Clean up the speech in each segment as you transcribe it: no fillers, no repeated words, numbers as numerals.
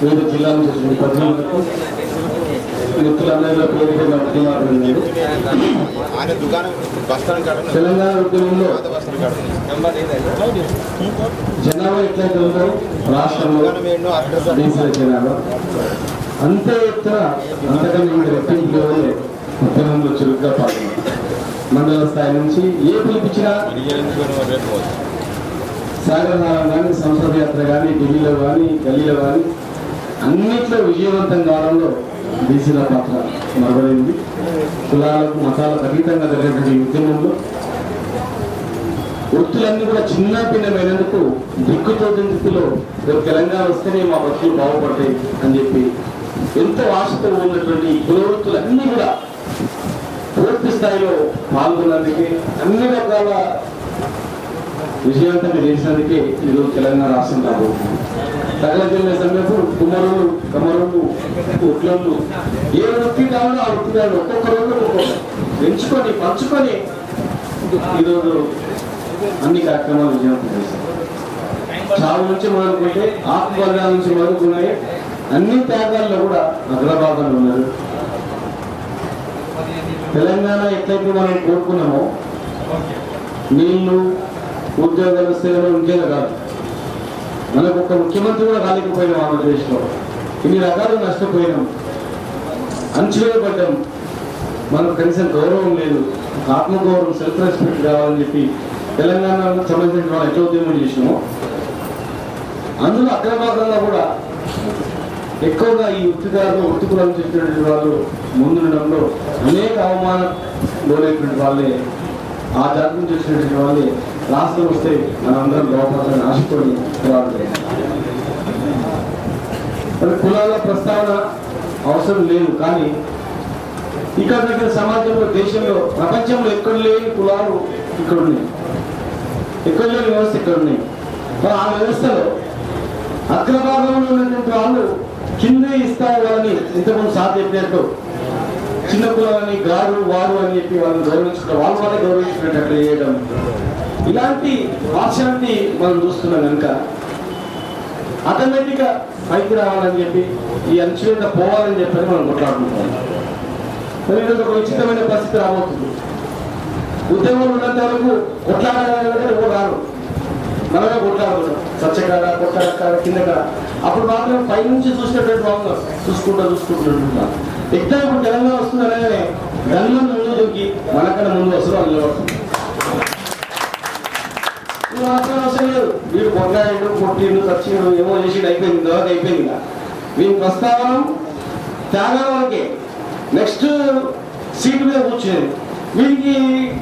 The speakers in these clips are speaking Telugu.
వివిధ జిల్లాల నుంచి వచ్చిన ప్రజలకు మిత్రులందరిలో తెలంగాణ ఉద్యమంలో జనాభా ఎట్లయితే ఉందో రాష్ట్రంలో బీసీల జనాభా అంతే ఎత్తున అంతకన్నా రెట్టింపు ఉద్యమంలో చురుగ్గా పాల్గొన్నారు. మండల స్థాయి నుంచి ఏ పిలిపించినా సాగరహారం కానీ సంసద యాత్ర కానీ ఢిల్లీలో కానీ గల్లీలో కానీ అన్నిట్లో విజయవంతం కావడంలో బీసీల పాత్ర మరవైంది. కులాలకు మతాలకు అతీతంగా జరిగినటువంటి ఉద్యమంలో వృత్తులన్నీ కూడా చిన్న భిన్నమైనందుకు దిక్కుతోటి స్థితిలో రేపు తెలంగాణ వస్తేనే మా బతుకులు బాగుపడతాయి అని చెప్పి ఎంతో ఆశతో ఉన్నటువంటి కుల వృత్తులన్నీ కూడా పూర్తి స్థాయిలో పాల్గొన్నందుకే అన్ని రకాల విజయవంతంగా చేసినందుకే ఈరోజు తెలంగాణ రాష్ట్రం రాబోతుంది. సకల జిల్లా సమయంలో కుమ్మరులు కమరులు ఉట్లలు ఏ వృత్తి కావాలో ఆ వృత్తి కావాలి ఒక్కొక్క రోజు పెంచుకొని పంచుకొని ఈరోజు అన్ని కార్యక్రమాలు విజయవంతం చేశారు. చావు నుంచి మొదలుకుంటే ఆత్మవర్గాల నుంచి మొదలుకున్నాయి అన్ని త్యాగాల్లో కూడా అగ్రభాగంలో ఉన్నారు. తెలంగాణ ఎట్లయితే మనం కోరుకున్నామో నీళ్లు ఉద్యోగాల సేవలు ఇంకేలా కాదు, మనకు ఒక ముఖ్యమంత్రి కూడా రాలేకపోయినాం. ఆంధ్రప్రదేశ్లో ఇన్ని రకాలు నష్టపోయినాం, అంచులో పడ్డాం. మనకు కనీసం గౌరవం లేదు, ఆత్మగౌరవం సెల్ఫ్ రెస్పెక్ట్ కావాలని చెప్పి తెలంగాణకు సంబంధించిన వాళ్ళు ఎట్లా ఉద్యమం చేసినామో అందులో అగ్రభాగంగా కూడా ఎక్కువగా ఈ వృత్తికులను చెప్పినటువంటి వాళ్ళు ముందుండడంలో అనేక అవమానం లోనైనటువంటి వాళ్ళే, ఆ జాతి నుంచి వచ్చినటువంటి వాళ్ళే రాష్ట్రం వస్తే మనందరం లోపాలని ఆశతోని మరి కులాల ప్రస్తావన అవసరం లేదు. కానీ ఇక్కడ దగ్గర సమాజంలో దేశంలో ప్రపంచంలో ఎక్కడ లేని కులాలు ఇక్కడ ఉన్నాయి, ఎక్కడ లేని వ్యవస్థ ఇక్కడ ఉన్నాయి. మరి ఆ వ్యవస్థలో అగ్రభాగంలో ఉన్నటువంటి వాళ్ళు కిందే ఇస్తారు వాళ్ళని ఇంతకుముందు సార్ చెప్పినట్టు చిన్న కులాలని గారు వారు అని చెప్పి వాళ్ళని గౌరవించుకుంటారు, వాళ్ళే గౌరవించుకున్నట్టు అట్లా చేయడం, ఇలాంటి పార్షాలిటీ మనం చూస్తున్నాం. కనుక ఆటోమేటిక్గా పైకి రావాలని చెప్పి ఈ అంచువేత పోవాలని చెప్పని మనం కొట్లాడుకుంటాం. మరి ఈరోజు ఒక విచిత్రమైన పరిస్థితి రాబోతుంది. ఉద్యమంలో ఉన్నంత వరకు కొట్లాడాలంటే ఎవరు రారు, మనమే కొట్లాడుతున్నాం సత్యకాడ కొట్టాడ కింద కాడ. అప్పుడు మాత్రం పై నుంచి చూసినటువంటి వాళ్ళు చూసుకుంటున్నాం. ఎట్లా ఇప్పుడు తెలంగాణ వస్తుందనే గన్లో ముందు దొరికి మనకన్నా ముందు వస్తారు వాళ్ళు నిలబడుతుంది. మాత్రం అవసరం లేదు, వీడు కొట్లాడు కొట్టిండు ఖర్చు ఏమో చేసి అయిపోయింది, తర్వాత అయిపోయింది. ఇక వీని ప్రస్తావన త్యాగాల వరకే. నెక్స్ట్ సీటు మీద కూర్చునేది వీరికి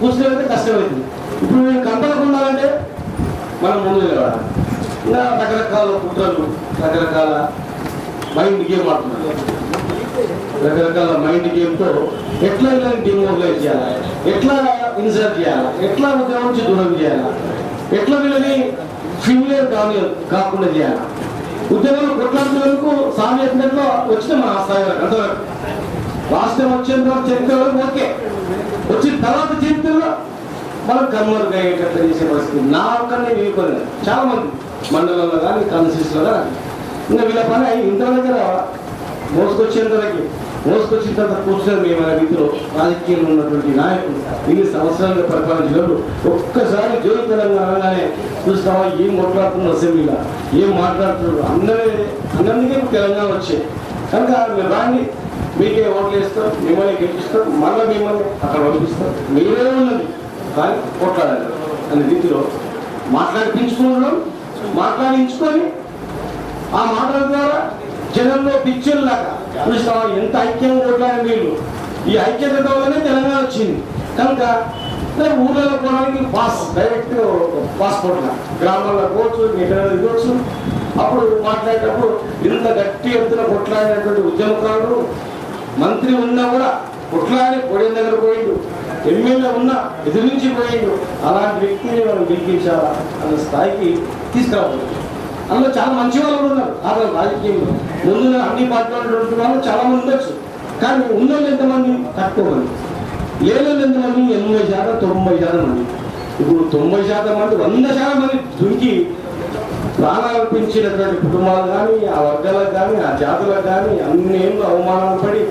కూర్చునేది కష్టమవుతుంది. ఇప్పుడు వీళ్ళు కనపడకుండాలంటే మనం ముందు నిలబడాలి. ఇంకా రకరకాల కుట్రలు, రకరకాల మైండ్ గేమ్ ఆడుతున్నారు. రకరకాల మైండ్ గేమ్తో ఎట్లా డిమోబిలైజ్ చేయాలి, ఎట్లా ఇన్సర్ట్ చేయాలి, ఎట్లా ఉద్యోగం నుంచి దూరం చేయాలి, ఎట్లా వీళ్ళని ఫిమిలియర్ కాకుండా చేయాలి. ఉద్యోగంలో కొట్లాడుతున్నందుకు సామ్యత్నంలో వచ్చిన మన స్థాయి అంతవరకు రాష్ట్రం వచ్చేంత వరకు చరిత్ర వరకు ఓకే, వచ్చిన తర్వాత చరిత్రలో మనం కన్వర్ట్ అయ్యేటట్లు చేసే పరిస్థితి నా ఒక్కనే వీలుకోలేదు. చాలా మంది మండలంలో కానీ కాన్స్టిట్యూన్సీలో కానీ ఇంకా వీళ్ళ పని ఇంత దగ్గర మోసుకొచ్చిన తర్వాత కూర్చున్నారు. మేమైన రీతిలో రాజకీయంలో ఉన్నటువంటి నాయకులు ఇన్ని సంవత్సరాలుగా పరిపాలించినప్పుడు ఒక్కసారి జోరు తెలంగాణ అనగానే చూస్తావా ఏం కొట్లాడుతున్నారు, అసెంబ్లీలో ఏం మాట్లాడుతున్నారు, అందరికీ తెలంగాణ వచ్చాయి. కనుక మీరు రాండి, మీకే ఓట్లు వేస్తాం, మిమ్మల్ని గెలిపిస్తాం, మళ్ళీ మిమ్మల్ని అక్కడ పంపిస్తాం, మీరే ఉన్నది కానీ కొట్లాడాలి అనే రీతిలో మాట్లాడించుకొని ఆ మాటల ద్వారా జనంలో పిక్చర్లాగా చూస్తావా ఎంత ఐక్యంగా కొట్లాడిన వీళ్ళు. ఈ ఐక్యత వల్లనే తెలంగాణ వచ్చింది. కనుక ఊళ్ళలో పోవడానికి డైరెక్ట్ పాస్పోర్ట్గా గ్రామాల్లో పోవచ్చు, ఎక్కడైనా దిగవచ్చు. అప్పుడు మాట్లాడేటప్పుడు ఇంత గట్టి ఎత్తున కొట్లాడినటువంటి ఉద్యమకారుడు మంత్రి ఉన్నా కూడా కొట్లాడి పొడిన దగ్గర పోయిండు, ఎమ్మెల్యే ఉన్నా ఎదిరించి పోయిండు. అలాంటి వ్యక్తిని మనం గెలిపించాలా అన్న స్థాయికి తీసుకురావాలి. అందులో చాలా మంచి వాళ్ళు కూడా ఉన్నారు. ఆ రాజకీయంలో ముందు అన్ని పార్టీలు వాళ్ళు చాలా మంది ఉండొచ్చు, కానీ ఉన్నోళ్ళు ఎంతమంది తక్కువ మంది, లేని ఎంతమంది 80% 90% మంది. ఇప్పుడు 90% మంది 100% మంది దునికి ప్రాణాలర్పించినటువంటి కుటుంబాలు కానీ, ఆ వర్గాలకు కానీ, ఆ జాతులకు కానీ అన్ని ఏళ్ళు అవమానాలు పడి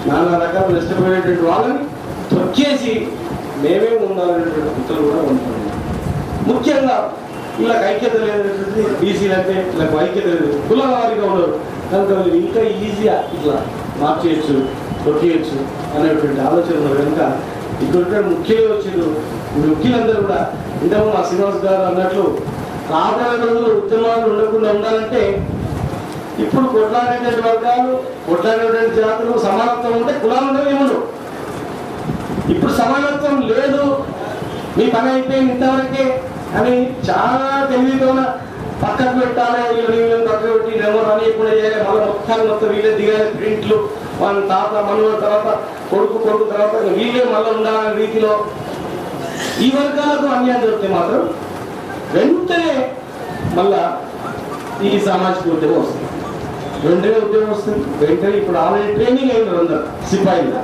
నానా రకాలు నష్టపోయేటువంటి వాళ్ళని తొక్కేసి మేమే ఉండాలనేటువంటి కుట్రలు కూడా ఉంటుంది. ముఖ్యంగా ఇలా ఐక్యత లేనటువంటి బీసీలు అంటే ఇలా ఐక్యత లేదు, కుల వారిగా ఉండరు కనుక మీరు ఇంకా ఈజీగా ఇట్లా మార్చేయచ్చు, తొక్కేయచ్చు అనేటువంటి ఆలోచన కనుక ఇక్కడ ముఖ్యంగా వచ్చారు. ముఖ్యులందరూ కూడా ఇంతకు మా శ్రీనివాస్ గారు అన్నట్లు రాబోయే రోజులు ఉద్యమాలు ఉండకుండా ఉండాలంటే ఇప్పుడు కొట్లాడేటువంటి వర్గాలు, కొట్లాడేటువంటి జాతులు సమానత్వం ఉంటే కులాలు ఉండవు, ఏముండవు. ఇప్పుడు సమానత్వం లేదు, మీ పని అయిపోయింది ఇంతవరకే అని చాలా తెలివితో పక్కకు పెట్టాలి, వీళ్ళని పక్కకు పెట్టి నెంబర్ అని ఎప్పుడు చేయాలి, మళ్ళీ మొత్తం వీళ్ళే దిగాలి, ప్రింట్లు వాళ్ళ తాత మనవ తర్వాత కొడుకు తర్వాత వీళ్ళే మళ్ళీ ఉండాలనే రీతిలో ఈ వర్గాలకు అన్యాయం జరిగితే మాత్రం వెంటనే మళ్ళా ఈ సామాజిక ఉద్యమం వస్తుంది. వెంటనే ఉద్యమం వస్తుంది. వెంటనే ఇప్పుడు ఆల్రెడీ ట్రైనింగ్ అయినారు అందరు సిపాయిగా,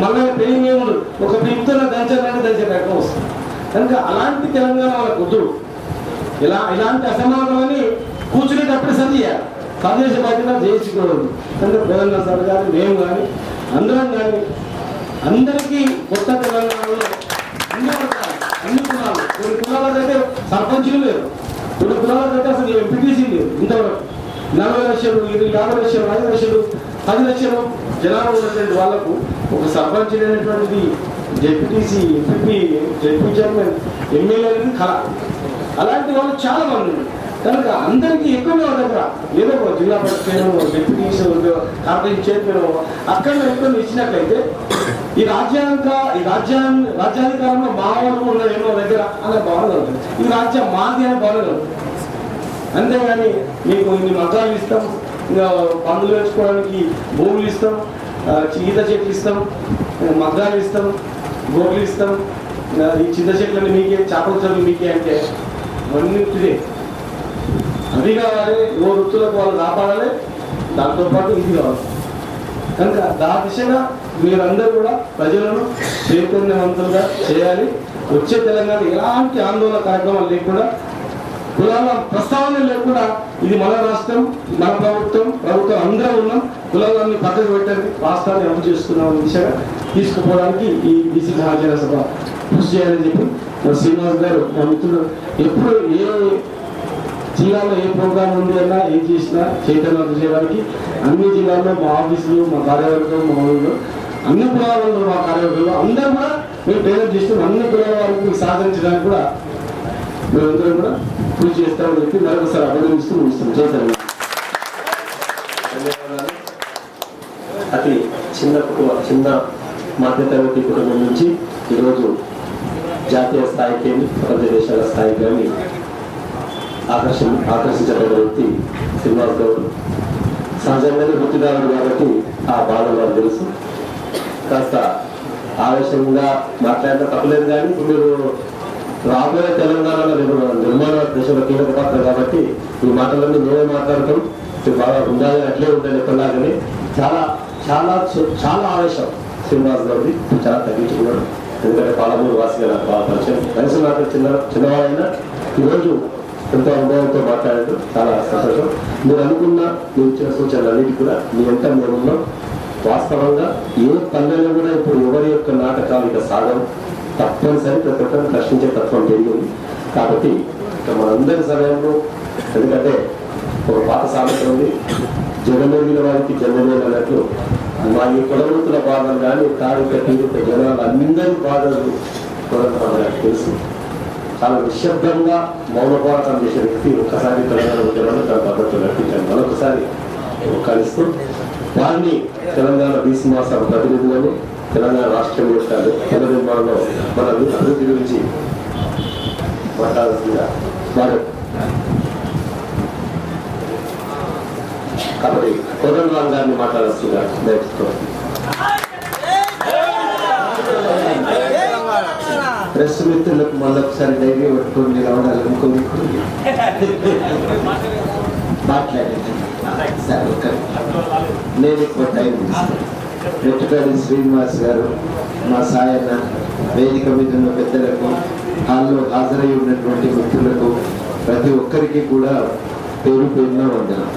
మళ్ళీ ట్రైనింగ్ ఏముండదు, ఒక పిలుపుతున్న దంచాలంటే దంచడానికి వస్తుంది. కనుక అలాంటి తెలంగాణ వాళ్ళకు వద్దు. ఇలాంటి అసమానతలని కూర్చునేటప్పుడు సరి చేయాలి, సరిచేసే బాధ్యత చేసుకోవద్దు. కనుక ప్రధాన సార్ కానీ మేము కానీ అందరం కానీ అందరికీ కొత్త తెలంగాణలో అన్ని కులాలు, కొన్ని కులాలకైతే సర్పంచులు లేరు, కొన్ని కులాలకైతే అసలు ఎంపీటీసీ లేదు. ఇంతవరకు 40 లక్షలు, 50 లక్షలు, 5 లక్షలు, 10 లక్షలు జనాలు ఉన్నటువంటి వాళ్ళకు ఒక సర్పంచ్ అనేటువంటిది ZPTC, MP, ZP chairman, MLA అనేది కళ. అలాంటి వాళ్ళు చాలా మంది ఉన్నారు. కనుక అందరికీ ఎక్కువ దగ్గర ఏదో ఒక జిల్లా పరిషత్, డిప్యూటీస్, కార్పొరేషన్ చైర్మన్ అక్కడ ఎక్కువ ఇచ్చినట్లయితే ఈ రాజ్యాధికారంలో మా వరకు ఉన్నది ఎన్నో దగ్గర అనే భావన కలుగుతుంది. ఈ రాజ్యం మాది అనే భావన కలుగుతుంది. అంతేగాని మీకు ఇన్ని మతాలు ఇస్తాం, ఇంకా పందులు వేసుకోవడానికి భూములు ఇస్తాం, ఈత చెట్లు ఇస్తాం, మగ్గాలు ఇస్తాం, గోర్లు ఇస్తాం, ఈ చింత చెట్లని మీకే, చేపల చెట్లు మీకే అంటే అన్నింటిదే అది కావాలి. ఓ వృత్తులకు వాళ్ళు కాపాడాలి, దాంతోపాటు ఇది కావాలి. కనుక దా దిశగా మీరందరూ కూడా ప్రజలను చైతన్యవంతులుగా చేయాలి. వచ్చే తెలంగాణ ఎలాంటి ఆందోళన కార్యక్రమాలు లేకుండా, కులాల ప్రస్తావన లేకుండా ఇది మన రాష్ట్రం, మన ప్రభుత్వం అందరం ఉన్నాం, కులాలన్నీ పక్కకు పెట్టండి, రాష్ట్రాన్ని అమలు చేసుకున్నాం దిశగా తీసుకుపోవడానికి ఈ బీసీ మహాజన సభ కృషి చేయాలని చెప్పి శ్రీనివాస్ గారు మా మిత్రుడు ఎప్పుడు ఏ జిల్లాలో ఏ ప్రోగ్రాం ఉంది అన్నా ఏం చేసినా చైతన్యం చేయడానికి అన్ని జిల్లాల్లో మా ఆఫీసులు, మా కార్యవర్గం, మా ఊళ్ళో అన్ని కులాలలో మా కార్యవర్గంలో అందరూ కూడా మేము ట్రైనర్ చేస్తున్నాం. అన్ని కులాల వారికి సాధించడానికి కూడా మేమందరం కూడా కృషి చేస్తామని చెప్పి మరొకసారి అభినందిస్తూ ముగిస్తున్నాం. చైతన్యం అతి చిన్న మధ్యతరగతి కుటుంబం నుంచి ఈరోజు జాతీయ స్థాయికి, ప్రపంచ దేశాల స్థాయికి కానీ ఆకర్షించబడిన వ్యక్తి శ్రీనివాస్ గౌడ్. సహజంగానే వృత్తిదారుడు కాబట్టి ఆ బాధ నాకు తెలుసు. కాస్త ఆవేశంగా మాట్లాడినా తప్పలేదు, కానీ మీరు రాబోయే తెలంగాణలో నిర్మాణ దశలో కీలక పాత్ర కాబట్టి ఈ మాటలన్నీ మేమే మాట్లాడతాం. బాగా ఉండాలి, అట్లే ఉండాలి ఎక్కడలాగానే. చాలా చాలా చాలా ఆవేశం శ్రీనివాస్ గౌడ్ది, చాలా తగ్గించుకున్నాడు. ఎందుకంటే పాలమూరు వాసిగా నాకు బాగా పరిచయం, కనీసం నాకు చిన్నవాడైనా ఈరోజు ఎంతో అనుభవంతో మాట్లాడారు. చాలా సంతోషం. మీరు అనుకున్న మీరు ఇచ్చిన సూచనలు అన్నిటి కూడా మీ ఎంత మేమున్నాం. వాస్తవంగా ఏ పల్లెల్లో కూడా ఇప్పుడు ఎవరి యొక్క నాటకాలు ఇక సాగం, తప్పనిసరి ప్రతి ఒక్కరిని ప్రశ్నించే తత్వం పెరిగింది. కాబట్టి ఇక మనందరి సమయంలో, ఎందుకంటే ఒక పాత సామెత ఉంది, జగమెరిగిన వారికి జన్మలేదు అన్నట్లు, మా ఈ కులవృత్తుల బాధలు కానీ తాడిక తీరిక జనాలు అందరి బాధలు నాకు తెలుసు. చాలా నిశ్శబ్దంగా మౌన పోరాటం చేసే వ్యక్తి ఒక్కసారి తెలంగాణ ఉద్యమాన్ని తన పద్ధతులు నడిపించాను. మరొకసారి కలిస్తూ వారిని తెలంగాణ బీసీ మహాసభ ప్రతినిధులను, తెలంగాణ రాష్ట్రం యొక్క పునర్నిర్మాణంలో మన అభివృద్ధి గురించి మాట్లాడాల్సిందిగా వారు కాబట్టి కోదండరామ్ గారిని మాట్లాడాల్సిందిగా నేర్చుకోవాలి. ప్రెస్ మిత్రులకు మళ్ళొకసారి ధైర్యం పట్టుకోండి, రావడాలనుకోండి మాట్లాడండి. నేను ఎక్కువ టైం వెట్టుకాడి శ్రీనివాస్ గారు, మా సాయన్న, వేదిక మీద ఉన్న పెద్దలకు, హాల్లో హాజరై ఉన్నటువంటి మిత్రులకు, ప్రతి ఒక్కరికి కూడా పేరు పేరున వందనం.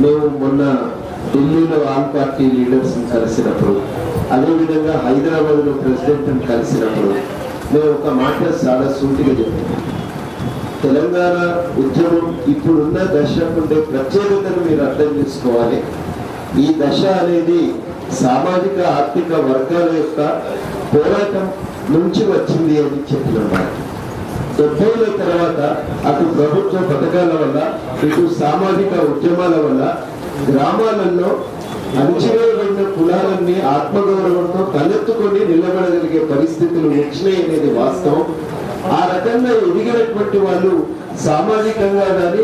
మేము మొన్న ఢిల్లీలో ఆల్ పార్టీ లీడర్స్ కలిసినప్పుడు, అదేవిధంగా హైదరాబాద్లో ప్రెసిడెంట్ని కలిసినప్పుడు మేము ఒక మాట చాలా సూటిగా చెప్పాము. తెలంగాణ ఉద్యమం ఇప్పుడున్న దశ ఉండే ప్రత్యేకతను మీరు అర్థం చేసుకోవాలి. ఈ దశ అనేది సామాజిక ఆర్థిక వర్గాల యొక్క పోరాటం నుంచి వచ్చింది అని చెప్పినమాట. 70ల తర్వాత అటు ప్రభుత్వ పథకాల వల్ల, ఇటు సామాజిక ఉద్యమాల వల్ల గ్రామాలలో అణచివేయబడిన కులాలన్నీ ఆత్మగౌరవంతో తలెత్తుకొని నిలబడగలిగే పరిస్థితులు వచ్చినాయి అనేది వాస్తవం. ఆ రకంగా ఎదిగినటువంటి వాళ్ళు సామాజికంగా కానీ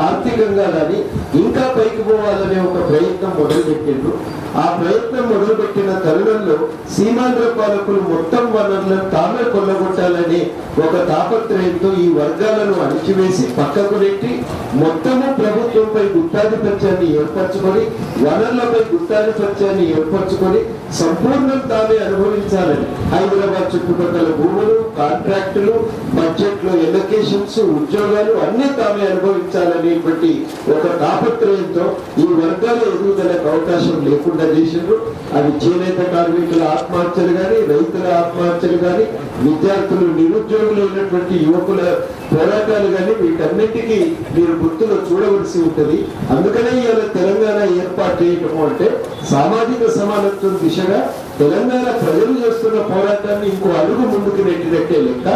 ఆర్థికంగా కానీ ఇంకా పైకి పోవాలనే ఒక ప్రయత్నం మొదలుపెట్టిండ్రు. ఆ ప్రయత్నం మొదలుపెట్టిన తరుణంలో సీమాంధ్ర పాలకులు మొత్తం వనరులను తామే కొల్లగొట్టాలని ఒక తాపత్రయంతో ఈ వర్గాలను అణిచివేసి పక్కకు నెట్టి మొత్తము ప్రభుత్వంపై గుత్తాధిపత్యాన్ని ఏర్పరచుకొని, వనరులపై గుత్తాధిపత్యాన్ని ఏర్పరచుకొని సంపూర్ణం తామే అనుభవించాలని హైదరాబాద్ చుట్టుపక్కల భూములు, కాంట్రాక్టులు, బడ్జెట్లో ఎలొకేషన్స్, ఉద్యోగాలు అన్ని తామే అనుభవించాలనేటువంటి ఒక తాపత్రయంతో ఈ వర్గాల ఎదుగుదలకు అవకాశం లేకుండా చేసిండ్రు. అది చేనేత కార్మికుల ఆత్మహత్యలు కానీ, రైతుల ఆత్మహత్యలు కానీ, విద్యార్థులు నిరుద్యోగులు అయినటువంటి యువకుల పోరాటాలు కానీ, వీటన్నిటికీ మీరు గుర్తులో చూడవలసి ఉంటుంది. అందుకనే ఇవాళ తెలంగాణ ఏర్పాటు చేయటము అంటే సామాజిక సమానత్వం దిశగా తెలంగాణ ప్రజలు చేస్తున్న పోరాటాన్ని ఇంకో అడుగు ముందుకు నెట్టినట్టే లెక్క.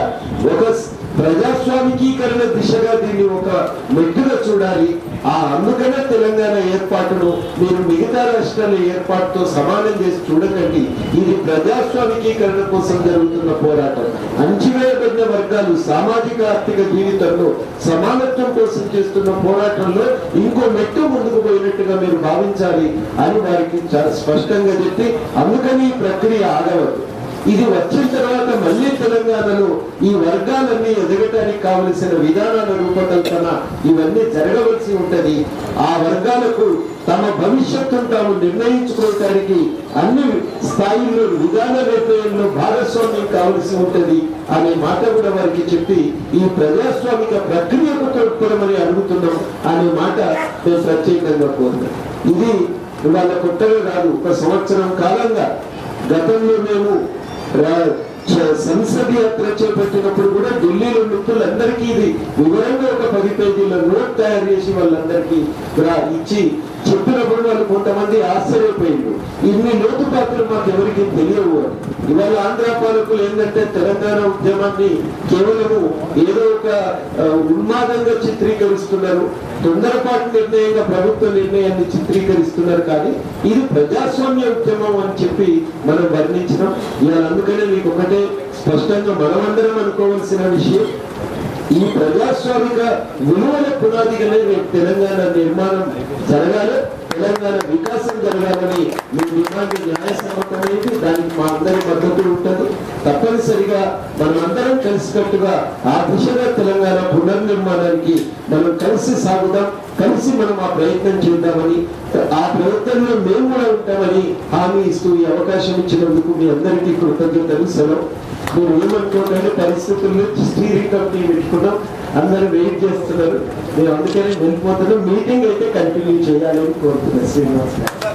ఒక ప్రజాస్వామికీకరణ దిశగా దీన్ని ఒక మెట్టుగా చూడాలి. అందుకనే తెలంగాణ ఏర్పాటును మీరు మిగతా రాష్ట్రాల ఏర్పాటుతో సమానం చేసి చూడకండి. ఇది ప్రజాస్వామికీకరణ కోసం జరుగుతున్న పోరాటం. అణచివేయబడిన వర్గాలు సామాజిక ఆర్థిక జీవితంలో సమానత్వం కోసం చేస్తున్న పోరాటంలో ఇంకో మెట్టు ముందుకు పోయినట్టుగా మీరు భావించాలి అని వారికి చాలా స్పష్టంగా చెప్పి, అందుకని ఈ ప్రక్రియ ఆగవద్దు. ఇది వచ్చిన తర్వాత మళ్ళీ తెలంగాణలో ఈ వర్గాలన్నీ ఎదగటానికి కావలసిన విధానాల రూపకల్పన ఇవన్నీ జరగవలసి ఉంటది. ఆ వర్గాలకు తమ భవిష్యత్తును తాము నిర్ణయించుకోవటానికి అన్ని స్థాయిల్లో విధాన నిర్ణయంలో భాగస్వామ్యం కావలసి ఉంటది అనే మాట కూడా వారికి చెప్పి ఈ ప్రజాస్వామిక ప్రక్రియకు తోడ్పడమని అడుగుతున్నాం అనే మాట మేము ప్రత్యేకంగా కోరుతున్నాం. ఇది ఇవాళ కొత్తగా కాదు. ఒక సంవత్సరం కాలంగా గతంలో మేము సంసద్ యాత్ర చేపట్టినప్పుడు కూడా ఢిల్లీలో మిత్రులందరికీ ఇది వివరంగా ఒక 10 పేజీల నోట్ తయారు చేసి వాళ్ళందరికీ ఇచ్చి చెప్పినప్పుడు వాళ్ళు కొంతమంది ఆశ్చర్యపోయింది. ఇన్ని లోతుపాత్రలు మాకు ఎవరికి తెలియవు. ఇవాళ ఆంధ్ర పాలకులు ఏంటంటే తెలంగాణ ఉద్యమాన్ని కేవలము ఏదో ఒక ఉన్మాదంగా చిత్రీకరిస్తున్నారు, తొందరపాటు నిర్ణయంగా ప్రభుత్వ నిర్ణయాన్ని చిత్రీకరిస్తున్నారు. కానీ ఇది ప్రజాస్వామ్య ఉద్యమం అని చెప్పి మనం వర్ణించినాం. ఇవాళ అందుకనే మీకు ఒకటే స్పష్టంగా మనమందరం అనుకోవాల్సిన విషయం, ఈ ప్రజాస్వామిక విలువల పునాదిగానే రేపు తెలంగాణ నిర్మాణం జరగాలి, తెలంగాణ వికాసం జరగాలని మీ డిమాండ్ న్యాయసమ్మతమైంది. దానికి మా అందరి మద్దతు ఉంటుంది. తప్పనిసరిగా మనం అందరం కలిసికట్టుగా ఆ దిశగా తెలంగాణ పునర్నిర్మాణానికి మనం కలిసి సాగుదాం, కలిసి మనం ఆ ప్రయత్నం చేద్దామని, ఆ ప్రయత్నంలో మేము కూడా ఉంటామని హామీ ఇస్తూ ఈ అవకాశం ఇచ్చినందుకు మీ అందరికీ కృతజ్ఞతలు. సెలవు. మీరు ఏమనుకోకండి, పరిస్థితుల్లో స్టీరింగ్ కమిటీ పెట్టుకున్నాం, అందరూ వెయిట్ చేస్తున్నారు. మేము అందుకనే వెళ్ళిపోతున్నాం. మీటింగ్ అయితే కంటిన్యూ చేయాలని కోరుతున్నాను. శ్రీనివాస్ గారు.